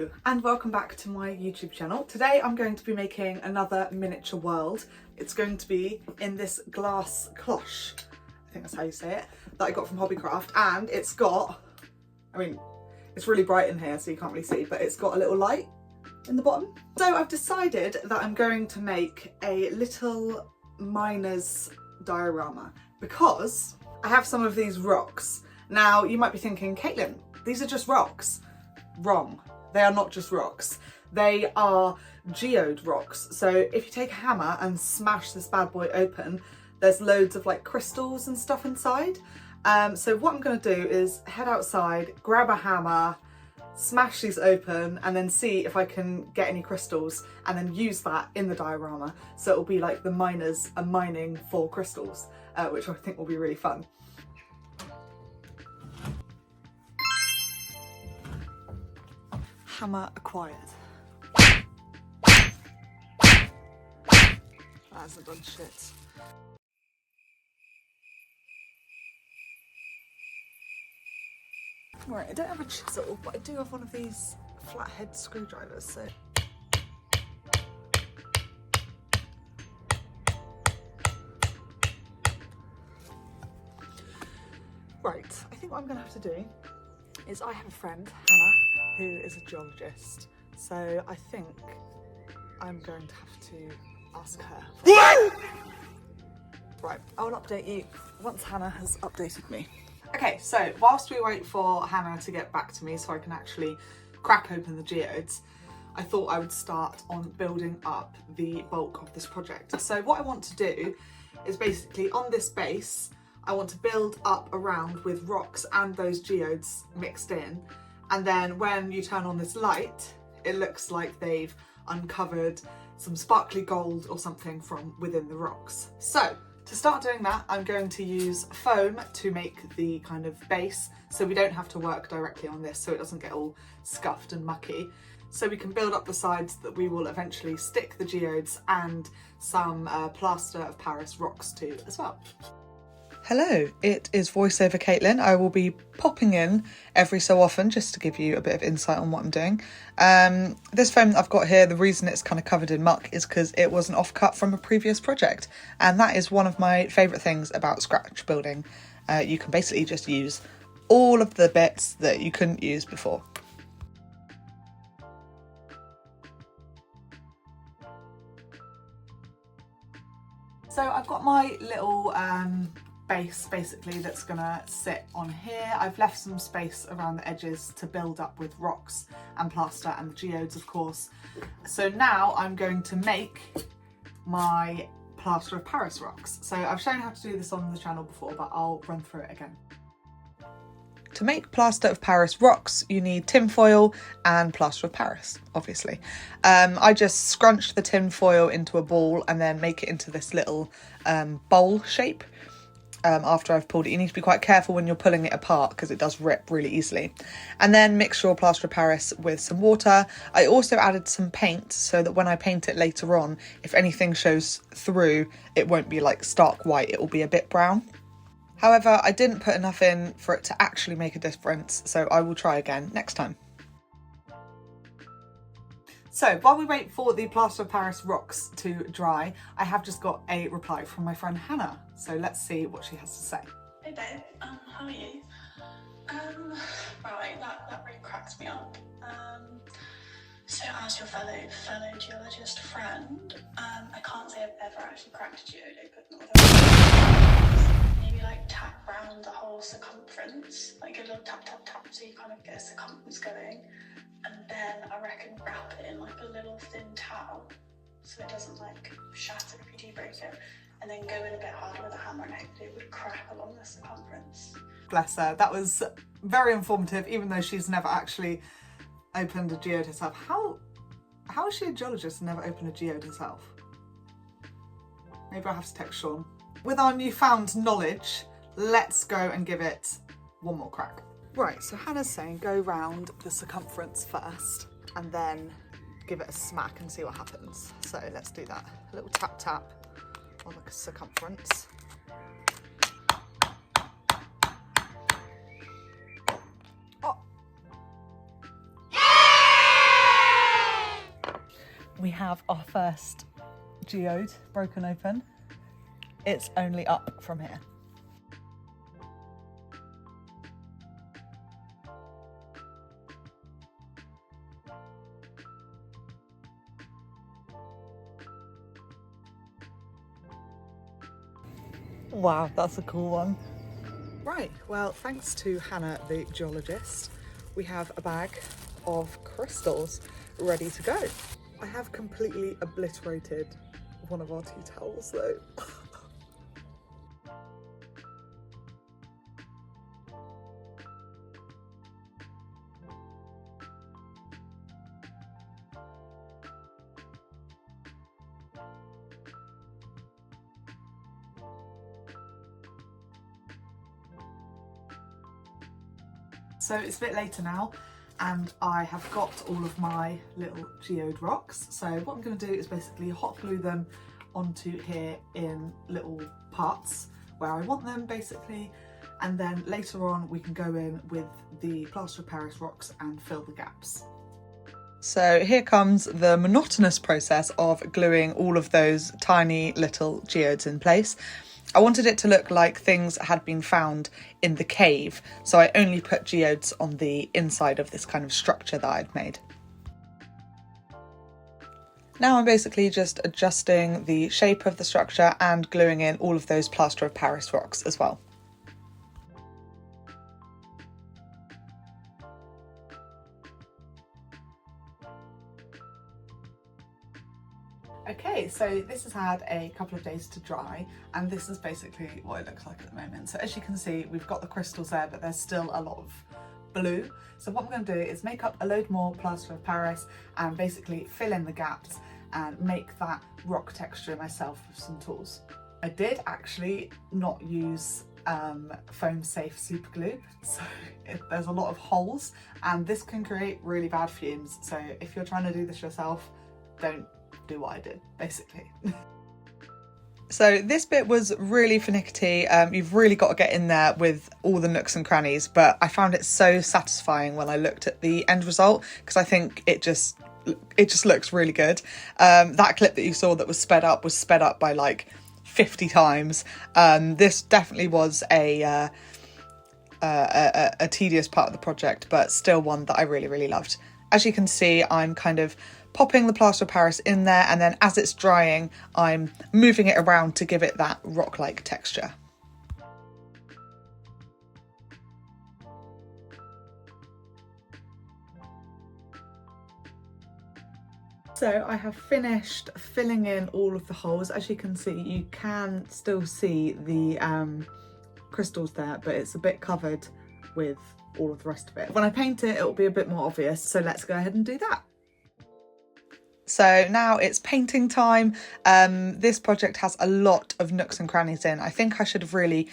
Hello and welcome back to my YouTube channel. Today I'm going to be making another miniature world. It's going to be in this glass cloche, I think that's how you say it, that I got from Hobbycraft, and it's got, it's really bright in here so you can't really see, but it's got a little light in the bottom. So I've decided that I'm going to make a little miner's diorama because I have some of these rocks. Now you might be thinking, Caitlin, these are just rocks. Wrong. They are not just rocks. They are geode rocks. So if you take a hammer and smash this bad boy open, there's loads of like crystals and stuff inside. So what I'm going to do is head outside, grab a hammer, smash these open, and then see if I can get any crystals and then use that in the diorama. So it'll be like the miners are mining for crystals, which I think will be really fun. Hammer acquired. That hasn't done shit. Right, I don't have a chisel, but I do have one of these flathead screwdrivers, so. Right, I think what I'm gonna have to do is I have a friend, Hannah, who is a geologist. So I think I'm going to have to ask her. Right, I will update you once Hannah has updated me. Okay, so whilst we wait for Hannah to get back to me so I can actually crack open the geodes, I thought I would start on building up the bulk of this project. So what I want to do is basically on this base, I want to build up around with rocks and those geodes mixed in. And then when you turn on this light, it looks like they've uncovered some sparkly gold or something from within the rocks. So to start doing that, I'm going to use foam to make the kind of base so we don't have to work directly on this so it doesn't get all scuffed and mucky. So we can build up the sides that we will eventually stick the geodes and some plaster of Paris rocks to as well. Hello, it is voiceover Caitlin. I will be popping in every so often just to give you a bit of insight on what I'm doing. This foam that I've got here, the reason it's kind of covered in muck is because it was an offcut from a previous project. And that is one of my favourite things about scratch building. You can basically just use all of the bits that you couldn't use before. So I've got my little base basically that's gonna sit on here. I've left some space around the edges to build up with rocks and plaster and the geodes, of course. So now I'm going to make my plaster of Paris rocks. So I've shown how to do this on the channel before, but I'll run through it again. To make plaster of Paris rocks, you need tin foil and plaster of Paris, obviously. I just scrunched the tin foil into a ball and then make it into this little bowl shape. After I've pulled it, you need to be quite careful when you're pulling it apart because it does rip really easily. And then mix your plaster of Paris with some water. I also added some paint so that when I paint it later on, if anything shows through, it won't be like stark white, it will be a bit brown. However, I didn't put enough in for it to actually make a difference, so I will try again next time. So while we wait for the plaster of Paris rocks to dry, I have just got a reply from my friend Hannah. So let's see what she has to say. Hey babe, how are you? Right, that really cracks me up. So as your fellow geologist friend, I can't say I've ever actually cracked a geode open, maybe like tap round the whole circumference, like a little tap tap tap so you kind of get a circumference going. And then I reckon wrap it in like a little thin towel so it doesn't like shatter if you do break it, and then go in a bit harder with a hammer and hopefully it would crack along the circumference. Bless her, that was very informative even though she's never actually opened a geode herself. How is she a geologist and never opened a geode herself? Maybe I'll have to text Sean. With our newfound knowledge, let's go and give it one more crack. Right, so Hannah's saying go round the circumference first and then give it a smack and see what happens. So let's do that. A little tap tap on the circumference. Oh, we have our first geode broken open. It's only up from here. Wow, that's a cool one. Right, well, thanks to Hannah, the geologist, we have a bag of crystals ready to go. I have completely obliterated one of our tea towels though. So it's a bit later now and I have got all of my little geode rocks. So what I'm going to do is basically hot glue them onto here in little parts where I want them basically, and then later on we can go in with the plaster of Paris rocks and fill the gaps. So here comes the monotonous process of gluing all of those tiny little geodes in place. I wanted it to look like things had been found in the cave, so I only put geodes on the inside of this kind of structure that I'd made. Now I'm basically just adjusting the shape of the structure and gluing in all of those plaster of Paris rocks as well. Okay, so this has had a couple of days to dry and this is basically what it looks like at the moment. So as you can see, we've got the crystals there, but there's still a lot of blue. So what I'm going to do is make up a load more plaster of Paris and basically fill in the gaps and make that rock texture myself with some tools. I did actually not use foam safe super glue, so there's a lot of holes and this can create really bad fumes. So if you're trying to do this yourself, don't do what I did, basically. So this bit was really finicky. You've really got to get in there with all the nooks and crannies, but I found it so satisfying when I looked at the end result because I think it just looks really good. That clip that you saw that was sped up by like 50 times. This definitely was a tedious part of the project, but still one that I really loved. As you can see, I'm kind of popping the plaster of Paris in there, and then as it's drying, I'm moving it around to give it that rock-like texture. So I have finished filling in all of the holes. As you can see, you can still see the crystals there, but it's a bit covered with all of the rest of it. When I paint it, it'll be a bit more obvious. So let's go ahead and do that. So now it's painting time. This project has a lot of nooks and crannies in. I think I should have really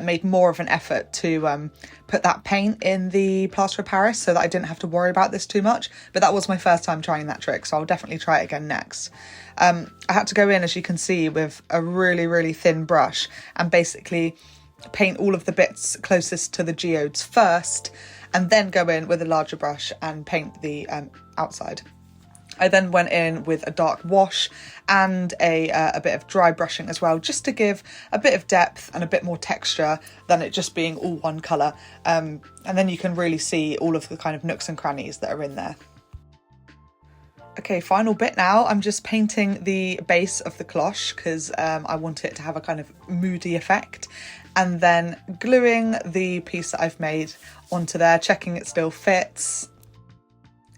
made more of an effort to put that paint in the plaster of Paris so that I didn't have to worry about this too much. But that was my first time trying that trick, so I'll definitely try it again next. I had to go in, as you can see, with a really thin brush and basically paint all of the bits closest to the geodes first, and then go in with a larger brush and paint the outside. I then went in with a dark wash and a bit of dry brushing as well, just to give a bit of depth and a bit more texture than it just being all one colour. And then you can really see all of the kind of nooks and crannies that are in there. Okay, final bit now. I'm just painting the base of the cloche because I want it to have a kind of moody effect. And then gluing the piece that I've made onto there, checking it still fits.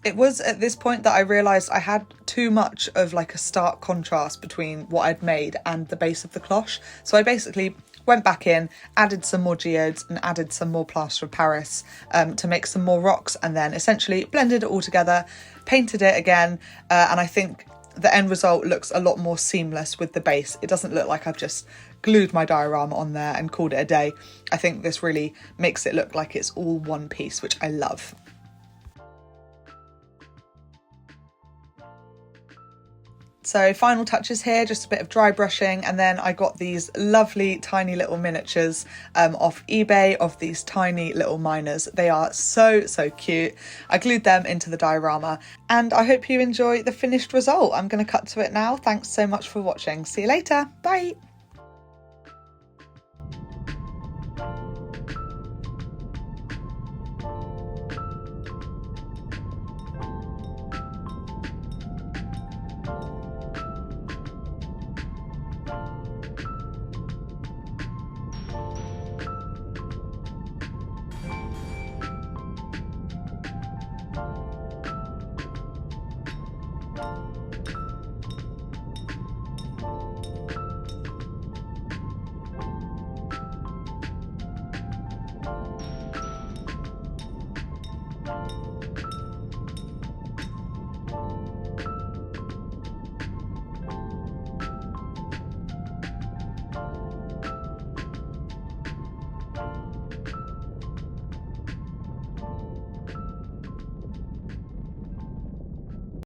It was at this point that I realised I had too much of like a stark contrast between what I'd made and the base of the cloche. So I basically went back in, added some more geodes and added some more plaster of Paris to make some more rocks, and then essentially blended it all together, painted it again, and I think the end result looks a lot more seamless with the base. It doesn't look like I've just glued my diorama on there and called it a day. I think this really makes it look like it's all one piece, which I love. So final touches here, just a bit of dry brushing, and then I got these lovely tiny little miniatures off eBay of these tiny little miners. They are so cute. I glued them into the diorama, and I hope you enjoy the finished result. I'm going to cut to it now. Thanks so much for watching. See you later. Bye.